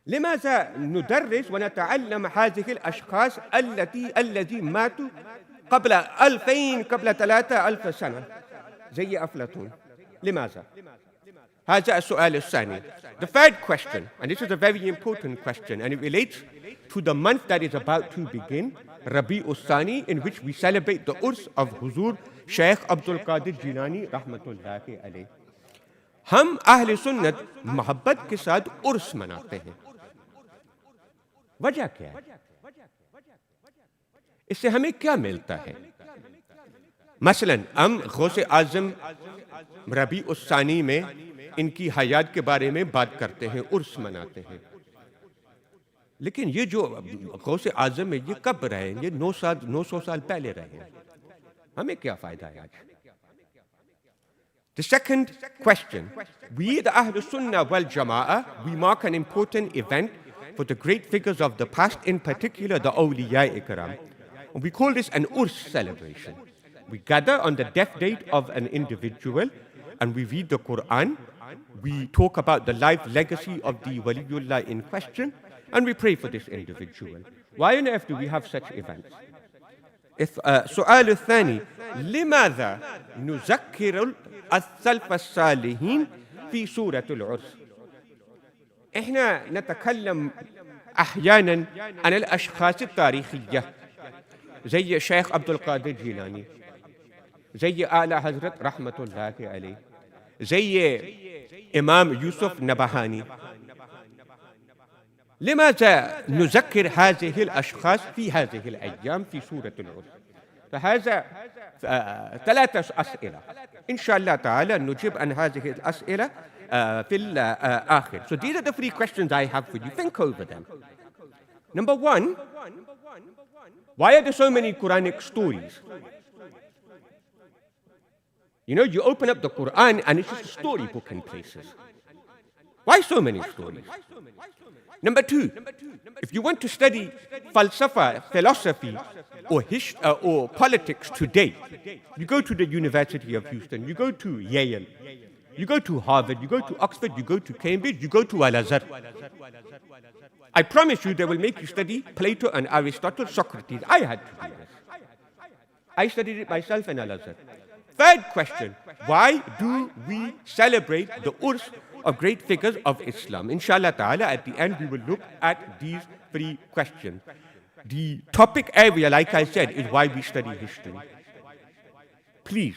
لماذا ندرس ونتعلم هذه الأشخاص الذي ماتوا قبل 2000 قبل 3000 سنة زي أفلاطون؟ لماذا؟ هذا السؤال الثاني. The third question, and this is a very important question, and it relates to the month that is about to begin, Rabi Thani, in which we celebrate the Urs of Huzur Sheikh Abdul Qadir Jilani Rahmatullahi alayh. हम अहले सुन्नत मोहब्बत के साथ उर्स मनाते हैं। वजह क्या है? इससे हमें क्या मिलता है? मसलन हम गौसे आजम रबी उस्सानी में इनकी हयात के बारे में बात करते हैं, उर्स मनाते हैं। लेकिन ये जो गौसे आजम है ये कब रहे? ये 900 साल पहले रहे। हमें क्या फायदा है आज? The second question, we the Ahl Sunnah wal Jama'ah, we mark an important event for the great figures of the past, in particular the Awliya Ikram. And we call this an Urs celebration. We gather on the death date of an individual and we read the Quran, we talk about the life legacy of the Waliullah in question, and we pray for this individual. Why on earth do we have such events? السؤال الثاني لماذا نذكر السلف الصالحين في سورة العرس؟ احنا نتكلم احيانا عن الاشخاص التاريخية زي الشيخ عبد القادر جيلاني، زي آل حضرت رحمة الله عليه، زي إمام يوسف نبهاني. لماذا نذكر هذه الأشخاص في هذه الأيام في سورة العرس؟ فهذا 3 أسئلة إن شاء الله تعالى نجيب عن هذه الأسئلة في الآخر. So these are the 3 questions I have for you. Think over them. Number 1, why are there so many Quranic stories? You know, you open up the Quran and it's just a storybook in places. Why so many stories? Number 2, if you want to study falsafa, philosophy, or politics today, you go to the University of Houston, you go to Yale, you go to Harvard, you go to Oxford, you go to Cambridge, you go to Al-Azhar. I promise you they will make you study Plato and Aristotle, Socrates. I had to do this. I studied it myself in Al-Azhar. Third question, why do we celebrate the Urs of great figures of Islam? Inshallah ta'ala, at the end we will look at these 3 questions. The topic area, like I said, is why we study history. Please,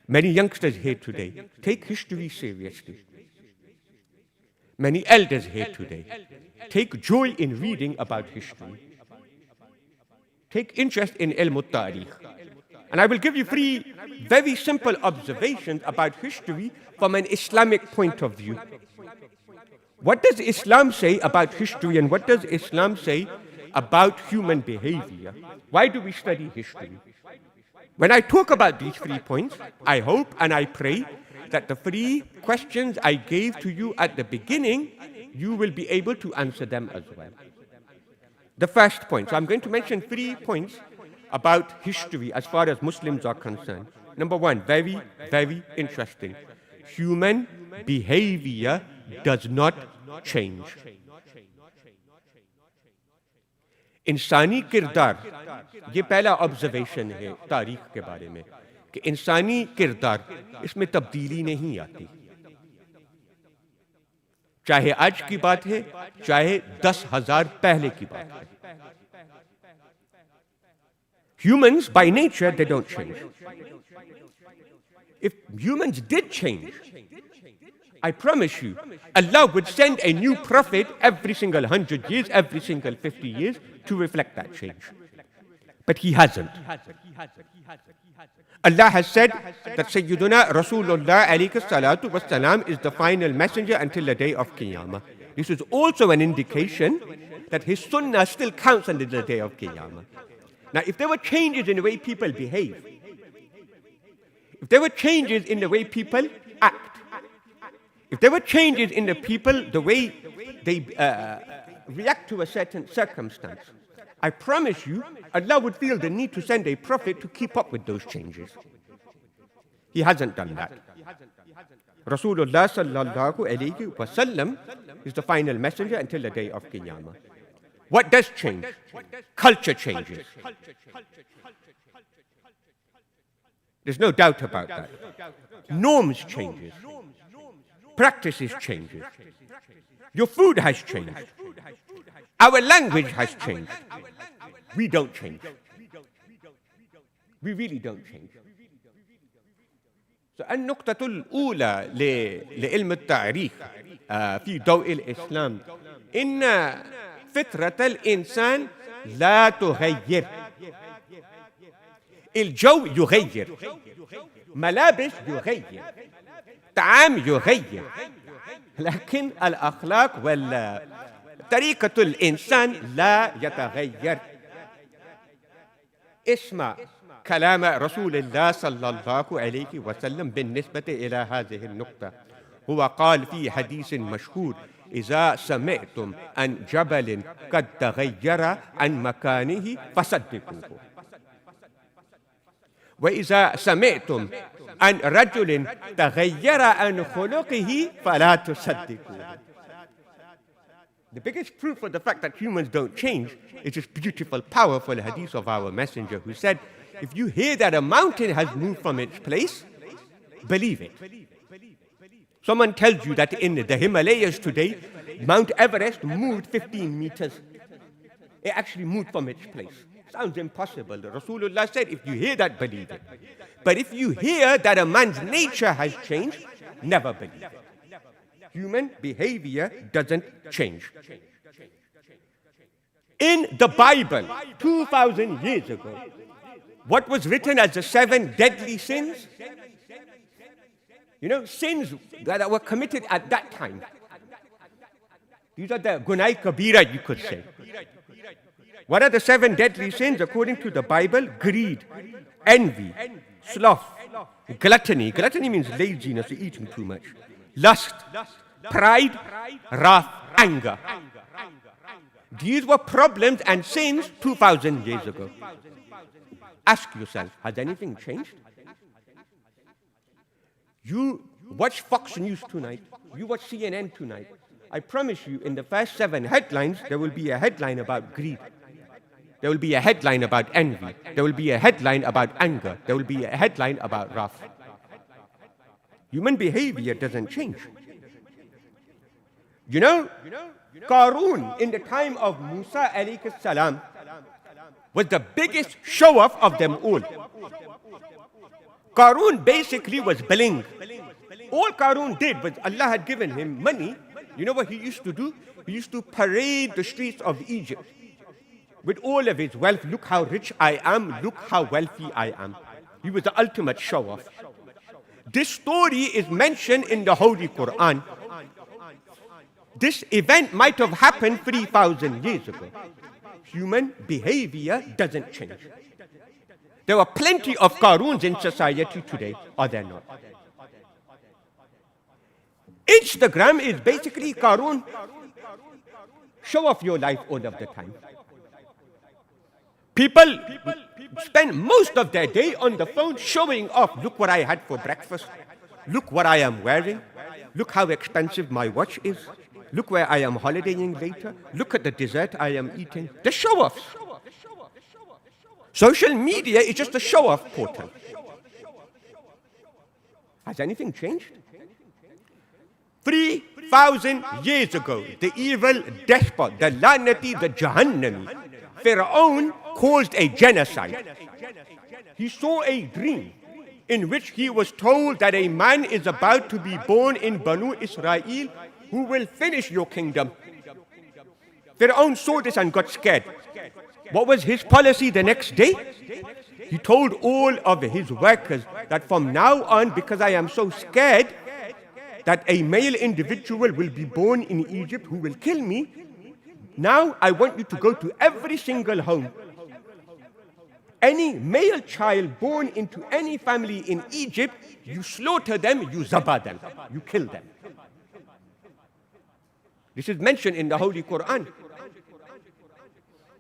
many youngsters here today, take history seriously. Many elders here today, take joy in reading about history. Take interest in ilm al-tarikh. And I will give you 3 very simple observations about history from an Islamic point of view. What does Islam say about history and what does Islam say about human behavior? Why do we study history? When I talk about these 3 points, I hope and I pray that the 3 questions I gave to you at the beginning, you will be able to answer them as well. The first point, so I'm going to mention 3 points about history as far as Muslims are concerned. Number 1, very, very interesting. Human behavior does not change. इंसानी किरदार, ये पहला observation है तारीख के बारे में कि इंसानी किरदार इसमें तब्दीली नहीं आती, चाहे आज की बात है चाहे 10,000 पहले की बात है. Humans, by nature, they don't change. If humans did change, I promise you, Allah would send a new prophet every single 100 years, every single 50 years to reflect that change. But He hasn't. Allah has said that Sayyiduna Rasulullah alayhi salatu wassalam is the final messenger until the day of Qiyamah. This is also an indication that His sunnah still counts until the day of Qiyamah. Now, if there were changes in the way people behave, if there were changes in the way people act, if there were changes in the people, the way they react to a certain circumstance, I promise you, Allah would feel the need to send a prophet to keep up with those changes. He hasn't done that. Rasulullah sallallahu alayhi wasallam is the final messenger until the day of Qiyamah. What does change? Culture changes. There's no doubt about that. Norms changes. Practices changes. Your food has changed. Our language has changed. We don't change. We really don't change. النقطة الأولى لعلم التاريخ في ضوء الإسلام إن فطرة الإنسان لا تغير. الجو يغير، ملابس يغير، طعام يغير، لكن الأخلاق وطريقة الإنسان لا يتغير. اسمع كلام رسول الله صلى الله عليه وسلم بالنسبة إلى هذه النقطة. هو قال في حديث مشهور: إذا سمعتم عن جبل قد تغير عن مكانه فصدقوه، وإذا سمعتم عن رجل تغير عن خلقه فلا تصدقوه. The biggest proof of the fact that humans don't change is this beautiful, powerful hadith of our messenger who said, if you hear that a mountain has moved from its place, believe it. Someone tells you that in the Himalayas today, Mount Everest moved 15 meters. It actually moved from its place. Sounds impossible. Rasulullah said, if you hear that, believe it. But if you hear that a man's nature has changed, never believe it. Human behavior doesn't change. In the Bible, 2,000 years ago, what was written as the 7 deadly sins? You know, sins that were committed at that time. These are the Gunai Kabira, you could say. What are the 7 deadly sins according to the Bible? Greed, envy, sloth, gluttony. Gluttony means laziness, eating too much. Lust, pride, wrath, anger. These were problems and sins 2,000 years ago. Ask yourself, has anything changed? You watch Fox News tonight, you watch CNN tonight. I promise you, in the first 7 headlines, there will be a headline about greed. There will be a headline about envy. There will be a headline about anger. There will be a headline about wrath. Human behavior doesn't change. You know, Qarun in the time of Musa alayhi salam was the biggest show-off of them all. Qarun basically was bling. All Qarun did was Allah had given him money. You know what he used to do? He used to parade the streets of Egypt with all of his wealth. Look how rich I am. Look how wealthy I am. He was the ultimate show-off. This story is mentioned in the Holy Quran. This event might have happened 3,000 years ago. Human behavior doesn't change. There are plenty of Qaruns in society today, are there not? Instagram is basically Qarun. Show off your life all of the time. People spend most of their day on the phone showing off. Look what I had for breakfast. Look what I am wearing. Look how expensive my watch is. Look where I am holidaying later. Look at the dessert I am eating. The show-offs. Social media is just a show-off portal. Has anything changed? 3,000 years ago, the evil despot, the Lanati, the Jahannami, Pharaoh caused a genocide. He saw a dream in which he was told that a man is about to be born in Banu Israel who will finish your kingdom. Pharaoh saw this and got scared. What was his policy the next day? He told all of his workers that from now on, because I am so scared that a male individual will be born in Egypt who will kill me, now I want you to go to every single home. Any male child born into any family in Egypt, you slaughter them, you zabah them, you kill them. This is mentioned in the Holy Quran.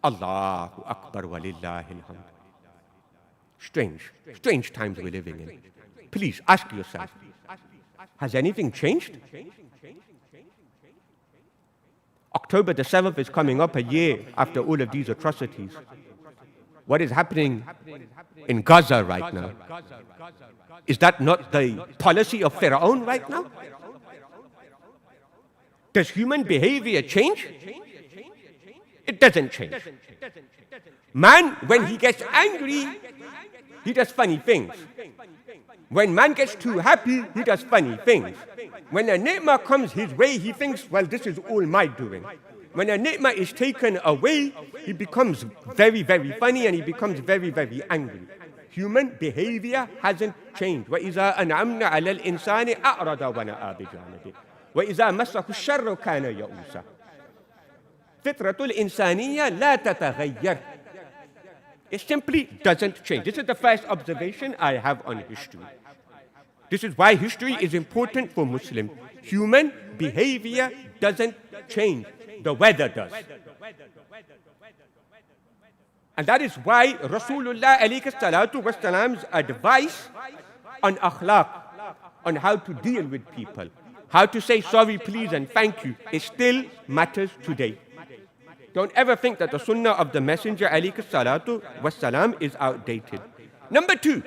Allahu Akbar walillahi alhamd. Strange times we're living in. Please ask yourself, Has anything changed? October the 7th is coming up, a year after all of these atrocities. What is happening in Gaza right now? Is that not the policy of Pharaoh right now? Does human behavior change? It doesn't change. Man, when he gets angry, he does funny things. When man gets too happy, he does funny things. When a ni'mah comes his way, he thinks, well, this is all my doing. When a ni'mah is taken away, he becomes very, very funny and he becomes very, very angry. Human behavior hasn't changed. وَإِذَا أَنْعَمْنَا عَلَى الْإِنسَانِ أَعْرَضَ وَنَأَى بِجَانِبِهِ وَإِذَا مَسَّهُ الشَّرُّ كَانَ يَئُوسًا. فِطْرَةُ الْإِنسَانِيَّةِ لَا تَتَغَيَّرُ. It simply doesn't change. This is the first observation I have on history. This is why history is important for Muslims. Human behavior doesn't change. The weather does. And that is why Rasulullah alayhi salatu wasalam's advice on akhlaq, on how to deal with people, how to say sorry, please, and thank you, it still matters today. Don't ever think that the sunnah of the Messenger alayhi salatu wasalam is outdated. Number two,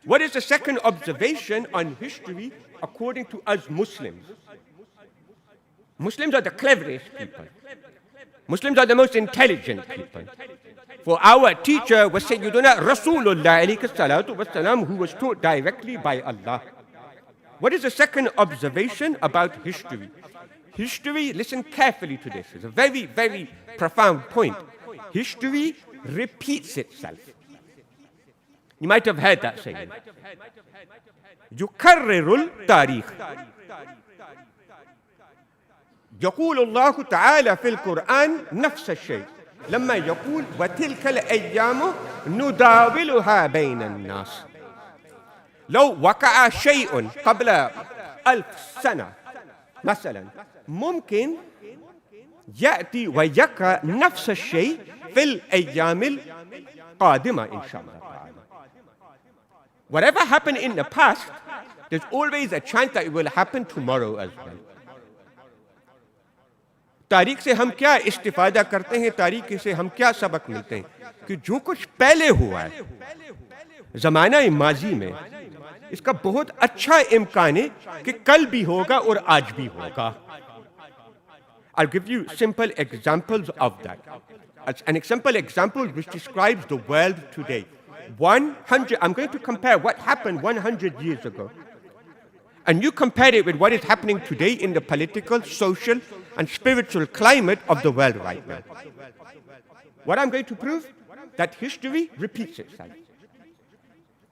what is the second observation on history according to us Muslims? Muslims are the cleverest people. Muslims are the most intelligent people. For our teacher was Sayyiduna Rasulullah alayhi salatu wasalam, who was taught directly by Allah. What is the second observation about history? History, listen carefully to this, it's a very, very profound point. History repeats itself. You might have heard that saying. يكرر التاريخ. يقول الله تعالى في القرآن نفس الشيء لما يقول وتلك الأيام نداولها بين الناس. لو وقع شيء قبل 1000 سنة مثلا ممكن يأتي ويقع نفس الشيء في الأيام القادمة إن شاء الله. Whatever happened in the past, there's always a chance that it will happen tomorrow as well. तारीख से हम क्या इस्तिफादा करते हैं, तारीख से हम क्या सबक मिलते हैं कि जो कुछ पहले हुआ है ज़माना माजी में, इसका बहुत अच्छा इम्कान है कि कल भी होगा और आज भी होगा. I'll give you simple examples of that. An simple example which describes the world today. I'm going to compare what happened 100 years ago. And you compare it with what is happening today in the political, social, and spiritual climate of the world right now. What I'm going to prove? That history repeats itself.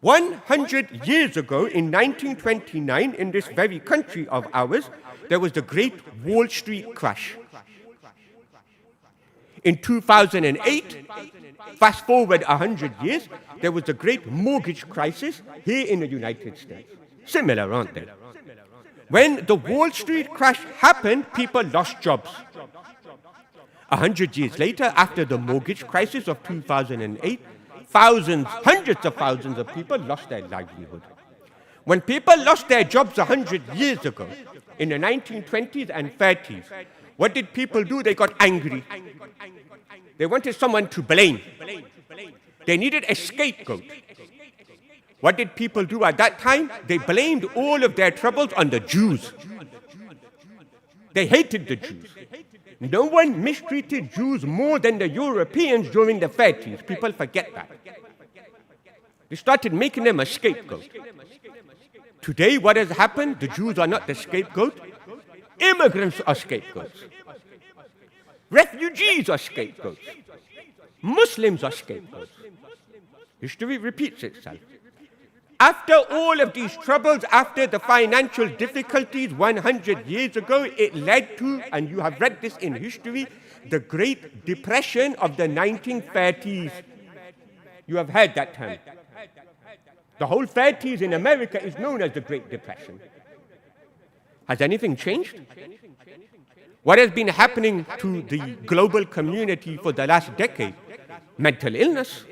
100 years ago, in 1929, in this very country of ours, there was the great Wall Street crash. In 2008, fast forward 100 years, there was the great mortgage crisis here in the United States. Similar, aren't they? When the Wall Street crash happened, people lost jobs. 100 years later, after the mortgage crisis of 2008, thousands, hundreds of thousands of people lost their livelihood. When people lost their jobs 100 years ago, in the 1920s and 30s, what did people do? They got angry. They wanted someone to blame. They needed a scapegoat. What did people do at that time? They blamed all of their troubles on the Jews. They hated the Jews. No one mistreated Jews more than the Europeans during the 30s. People forget that. They started making them a scapegoat. Today, what has happened? The Jews are not the scapegoat. Immigrants are scapegoats. Refugees are scapegoats. Muslims are scapegoats. History repeats itself. After all of these troubles, after the financial difficulties 100 years ago, it led to, and you have read this in history, the Great Depression of the 1930s. You have heard that term. The whole 30s in America is known as the Great Depression. Has anything changed? What has been happening to the global community for the last decade? Mental illness.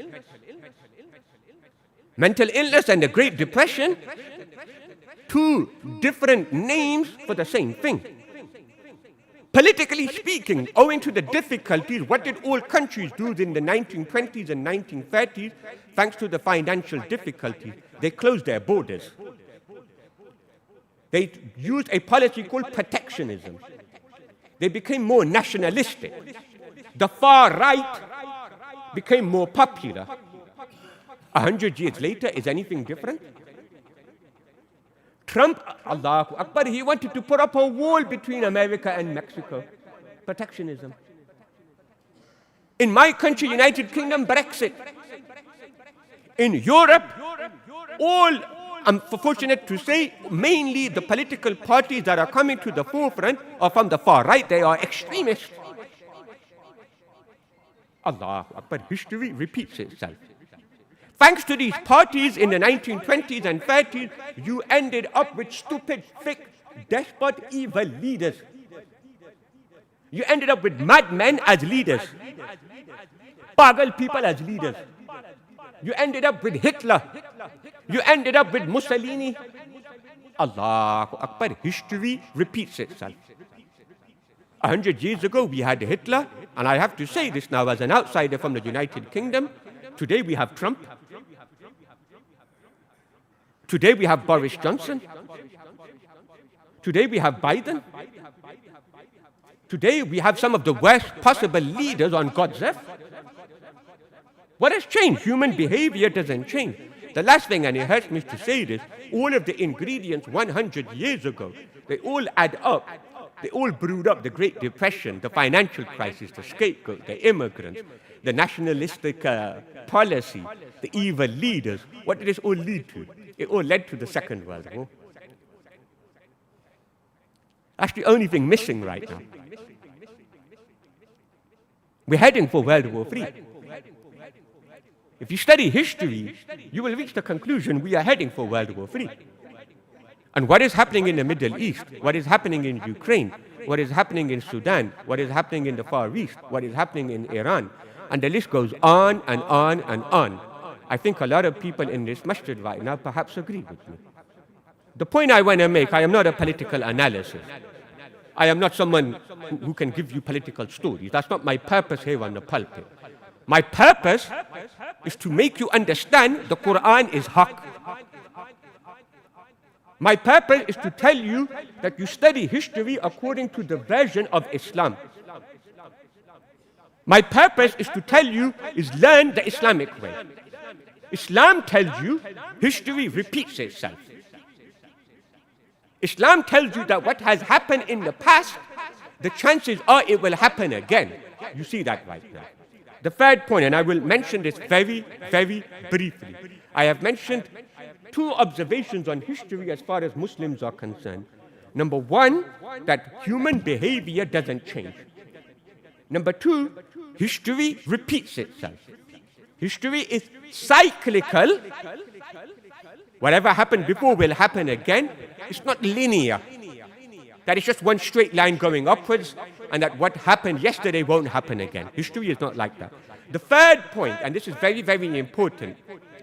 Mental illness and the Great Depression two different names for the same thing. Politically speaking, owing to the difficulties, what did all countries do in the 1920s and 1930s? Thanks to the financial difficulties, they closed their borders. They used a policy called protectionism. They became more nationalistic. The far right became more popular. 100 years later, is anything different? Trump, Allahu Akbar, he wanted to put up a wall between America and Mexico. Protectionism. In my country, United Kingdom, Brexit. In Europe, I'm fortunate to say, mainly the political parties that are coming to the forefront are from the far right. They are extremists. Allahu Akbar, history repeats itself. Thanks to these parties in the 1920s and 30s, you ended up with stupid, thick, despot, evil leaders. You ended up with madmen as leaders, pagal people as leaders. You ended up with Hitler. You ended up with Mussolini. Allahu Akbar, history repeats itself. 100 years ago, we had Hitler, and I have to say this now as an outsider from the United Kingdom. Today we have Trump. Today we have Boris Johnson. Today we have Biden. Today we have some of the worst possible leaders on God's earth. What has changed? Human behavior doesn't change. The last thing, and it hurts me to say this, all of the ingredients 100 years ago, they all add up. They all brewed up the Great Depression, the financial crisis, the scapegoat, the immigrants, the nationalistic policy, the evil leaders. What did this all lead to? It all led to the Second World War. That's the only thing missing right now. We're heading for World War III. If you study history, you will reach the conclusion we are heading for World War III. And what is happening in the Middle East, what is happening in Ukraine, what is happening in Sudan, what is happening in the Far East, what is happening in Iran, and the list goes on and on and on. I think a lot of people in this masjid right now perhaps agree with me. The point I want to make, I am not a political analyst. I am not someone who can give you political stories. That's not my purpose here on the pulpit. My purpose is to make you understand the Quran is haqq. My purpose is to tell you that you study history according to the version of Islam. My purpose is to tell you is learn the Islamic way. Islam tells you history repeats itself. Islam tells you that what has happened in the past, the chances are it will happen again. You see that right now. The third point, and I will mention this very, very briefly. I have mentioned two observations on history as far as Muslims are concerned. Number one, that human behavior doesn't change. Number two, history repeats itself. History is cyclical. Whatever happened before will happen again. It's not linear. That is just one straight line going upwards, and that what happened yesterday won't happen again. History is not like that. The third point, and this is very, very important,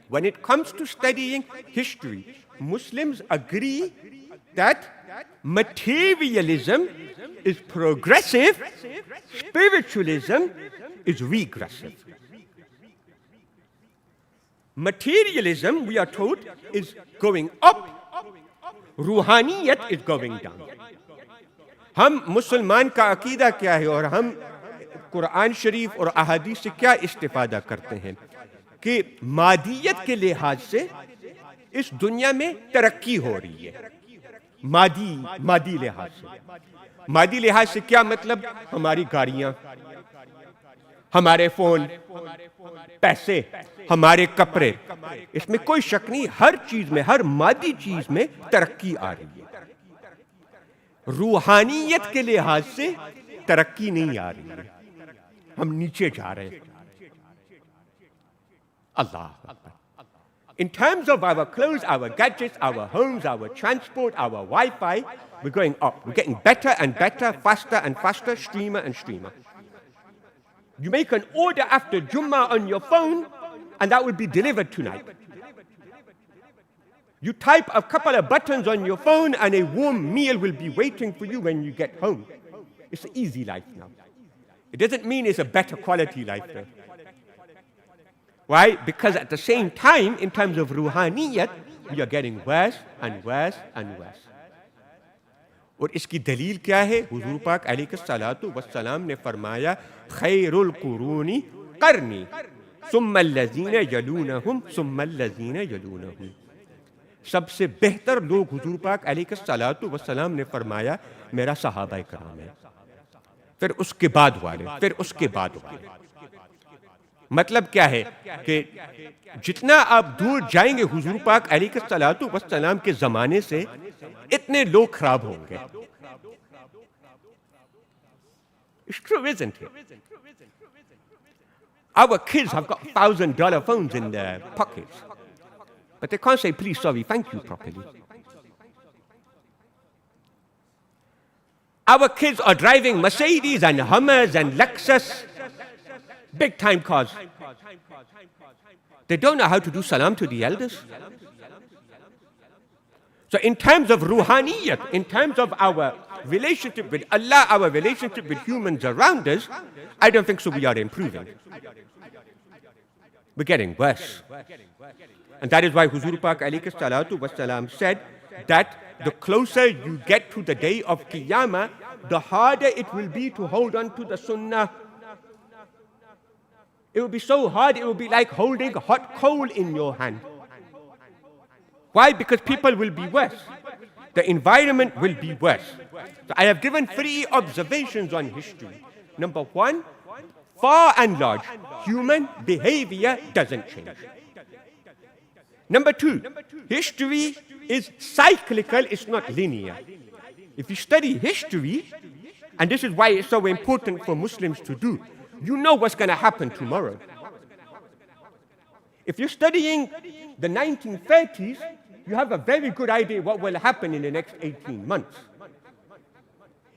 when it comes to studying history, Muslims agree that materialism is progressive, spiritualism is regressive. Materialism, we are told, is going up, रूहानियत is going down. हम मुसलमान का अकीदा क्या है और हम कुरान शरीफ और अहादीस से क्या इस्तिफादा करते हैं कि मादियत के लिहाज से इस दुनिया में तरक्की हो रही है. मादी लिहाज से. मादी लिहाज से क्या मतलब? हमारी गाड़ियां, हमारे फोन, पैसे, हमारे कपड़े, इसमें कोई शक नहीं, हर चीज में, हर मादी चीज में तरक्की आ रही है. रूहानियत के लिहाज से तरक्की नहीं आ रही है, हम नीचे जा रहे हैं. अल्लाह. In terms of our clothes, our gadgets, our homes, our transport, our Wi-Fi, we're going up. We're getting better and better, faster and faster, streamer and streamer. You make an order after Jumma on your phone, and that will be delivered tonight. You type a couple of buttons on your phone and a warm meal will be waiting for you when you get home. It's an easy life now. It doesn't mean it's a better quality life though. Why? Because at the same time, in terms of ruhaniyat, we are getting worse and worse and worse. और इसकी दलील क्या है? हुजूर पाक अलैहिस्सलातु वस्सलाम ने फरमाया खैरुल कुरूनी करनी सुम्मल्लज़ीन यलूनहुम सुम्मल्लज़ीन यलूनहुम। सबसे बेहतर लोग हुजूर पाक अलैहिस्सलातु वस्सलाम ने फरमाया मेरा सहाबा कराम है, फिर उसके बाद वाले, फिर उसके बाद वाले। मतलब क्या है कि जितना आप दूर जाएंगे हुजूर पाक अलैहिस्सलातु वस्सलाम के जमाने से, इतने लोग खराब होंगे। It's true, isn't it? Our kids have got $1,000 phones in their pockets, but they can't say please, sorry, thank you properly. Our kids are driving Mercedes and Hummers and Lexus, big time cars. They don't know how to do salam to the elders. So in terms of ruhaniyat, in terms of our relationship with Allah, our relationship with humans around us, I don't think so we are improving. We're getting worse. And that is why Huzur Pak alayhi wassalam said that the closer you get to the day of Qiyamah, the harder it will be to hold on to the sunnah. It will be so hard, it will be like holding hot coal in your hand. Why? Because people will be worse. The environment will be worse. So I have given 3 observations on history. Number 1, far and large, human behavior doesn't change. Number 2, history is cyclical, it's not linear. If you study history, and this is why it's so important for Muslims to do, you know what's going to happen tomorrow. If you're studying the 1930s, you have a very good idea what will happen in the next 18 months.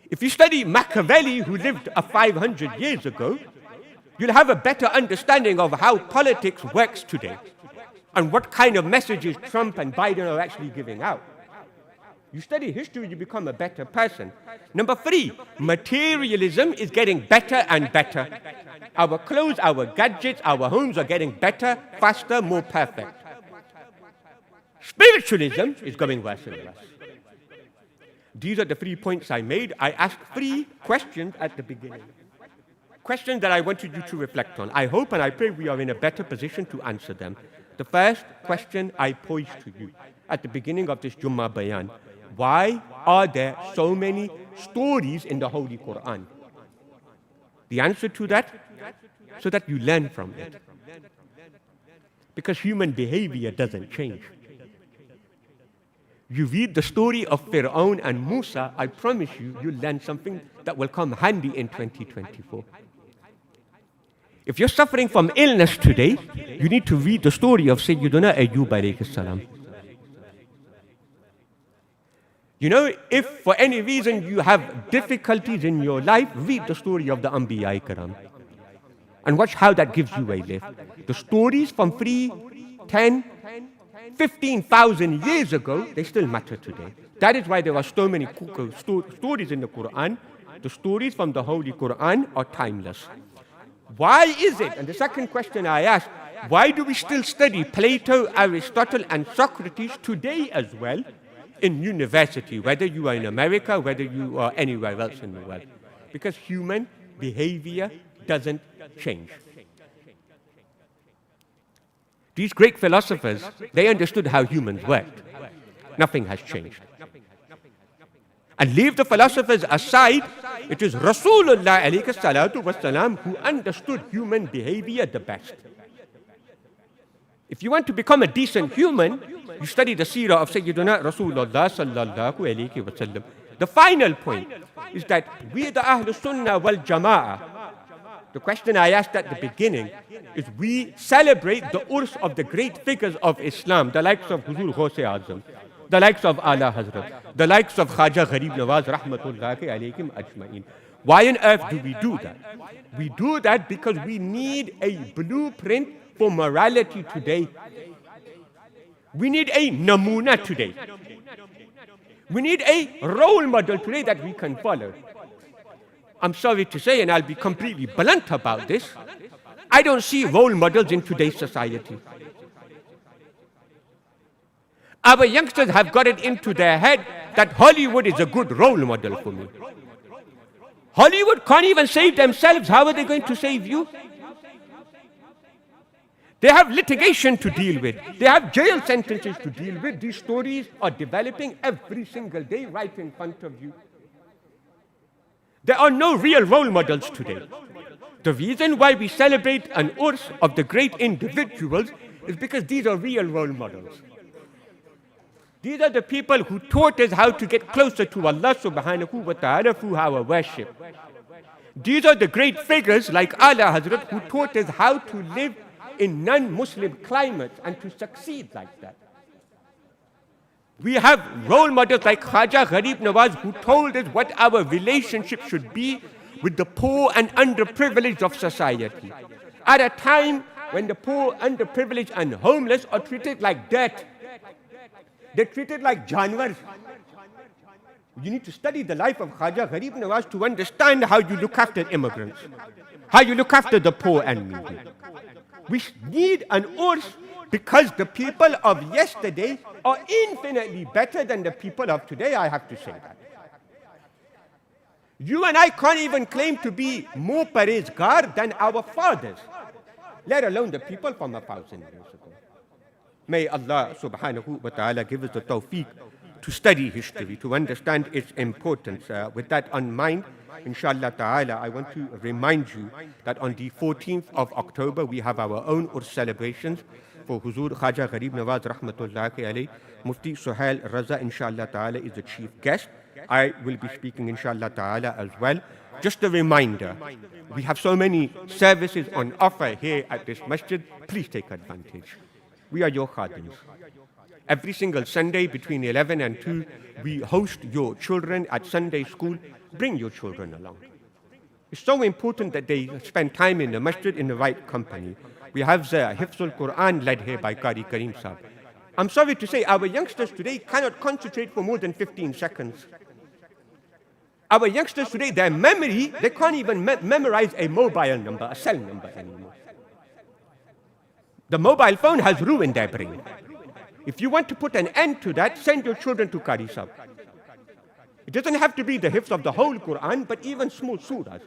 If you study Machiavelli, who lived 500 years ago, you'll have a better understanding of how politics works today and what kind of messages Trump and Biden are actually giving out. You study history, you become a better person. Number 3, materialism is getting better and better. Our clothes, our gadgets, our homes are getting better, faster, more perfect. Spiritualism is going worse and worse. These are the 3 points I made. I asked 3 questions at the beginning. Questions that I wanted you to reflect on. I hope and I pray we are in a better position to answer them. The first question I posed to you at the beginning of this Jummah Bayan: why are there so many stories in the Holy Quran? The answer to that, so that you learn from it. Because human behavior doesn't change. You read the story of Fir'aun and Musa, I promise you, you'll learn something that will come handy in 2024. If you're suffering from illness today, you need to read the story of Sayyiduna Ayyub alayhi salam. You know, if for any reason you have difficulties in your life, read the story of the Anbiya Karam. And watch how that gives you a lift. The stories from 3, 10, 15,000 years ago, they still matter today. That is why there are so many stories in the Quran. The stories from the Holy Quran are timeless. Why is it? And the second question I asked, why do we still study Plato, Aristotle, and Socrates today as well in university, whether you are in America, whether you are anywhere else in the world? Because human behavior doesn't change. These great philosophers, they understood how humans worked. Nothing has changed. And leave the philosophers aside, it is Rasulullah alayhi salatu wasalam who understood human behavior the best. If you want to become a decent human, you study the seerah of Sayyiduna Rasulullah sallallahu alayhi wasallam. The final point is that we the Ahlul Sunnah wal Jama'ah, the question I asked at the beginning is we celebrate the urs of the great figures of Islam, the likes of Huzur Ghaus-e-Azam, the likes of Ala Hazrat, the likes of Khaja Gharib Nawaz Rahmatullahi alayhim ajma'in. Why on earth do we do that? We do that because we need a blueprint for morality today. We need a namuna today. We need a role model today that we can follow. I'm sorry to say, and I'll be completely blunt about this, I don't see role models in today's society. Our youngsters have got it into their head that Hollywood is a good role model for me. Hollywood can't even save themselves. How are they going to save you? They have litigation to deal with. They have jail sentences to deal with. These stories are developing every single day right in front of you. There are no real role models today. The reason why we celebrate an urs of the great individuals is because these are real role models. These are the people who taught us how to get closer to Allah subhanahu wa ta'ala through our worship. These are the great figures like Ala Hazrat who taught us how to live in non-Muslim climates and to succeed like that. We have role models like Khaja Gharib Nawaz who told us what our relationship should be with the poor and underprivileged of society. At a time when the poor, underprivileged and homeless are treated like dirt. They're treated like janwars. You need to study the life of Khaja Gharib Nawaz to understand how you look after immigrants, how you look after the poor and needy. We need an urs because the people of yesterday are infinitely better than the people of today, I have to say that. You and I can't even claim to be more parezgar than our fathers, let alone the people from 1,000 years ago. May Allah subhanahu wa ta'ala give us the tawfiq to study history, to understand its importance. With that on mind, inshallah ta'ala, I want to remind you that on the 14th of October, we have our own urs celebrations for Huzur Khaja Gharib Nawaz rahmatullahi alayh. Mufti Suhail Raza, inshallah ta'ala, is the chief guest. I will be speaking, inshallah ta'ala, as well. Just a reminder, we have so many services on offer here at this masjid. Please take advantage. We are your khadims. Every single Sunday between 11 and 2, we host your children at Sunday school. Bring your children along. It's so important that they spend time in the masjid in the right company. We have the Hifzul Quran led here by Qari Kareem Sahib. I'm sorry to say, our youngsters today cannot concentrate for more than 15 seconds. Our youngsters today, their memory, they can't even memorize a mobile number, a cell number anymore. The mobile phone has ruined their brain. If you want to put an end to that, send your children to Qari Sahib. It doesn't have to be the hifz of the whole Quran, but even small surahs.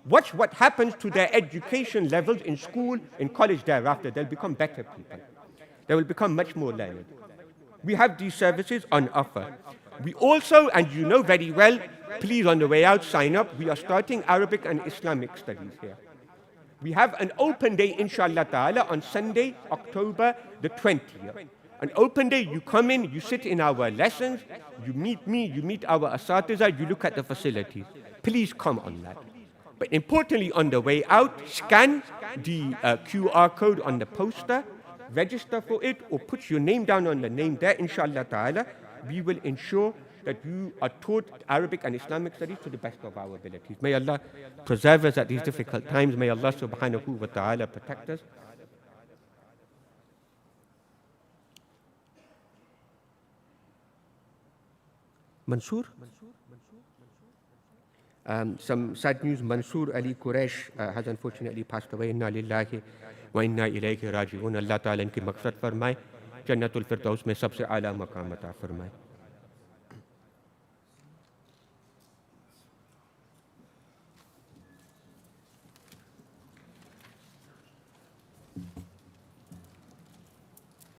Watch what happens to their education levels in school, in college thereafter. They'll become better people. They will become much more learned. We have these services on offer. We also, and you know very well, please on the way out, sign up. We are starting Arabic and Islamic studies here. We have an open day, inshallah ta'ala, on Sunday, October the 20th. An open day, you come in, you sit in our lessons, you meet me, you meet our asatiza, you look at the facilities. Please come on that. But importantly, on the way out, scan the QR code on the poster, register for it, or put your name down on the name there, inshallah ta'ala. We will ensure that you are taught Arabic and Islamic studies to the best of our abilities. May Allah preserve us at these difficult times. May Allah subhanahu wa ta'ala protect us. Mansoor? Some sad news. Mansoor Ali Quraish has unfortunately passed away. Inna lillahi wa inna ilayhi raji'un. Allah ta'ala inki maqsad farmaye. Jannatul Firdaus mein sabse a'la maqam ata farmaye.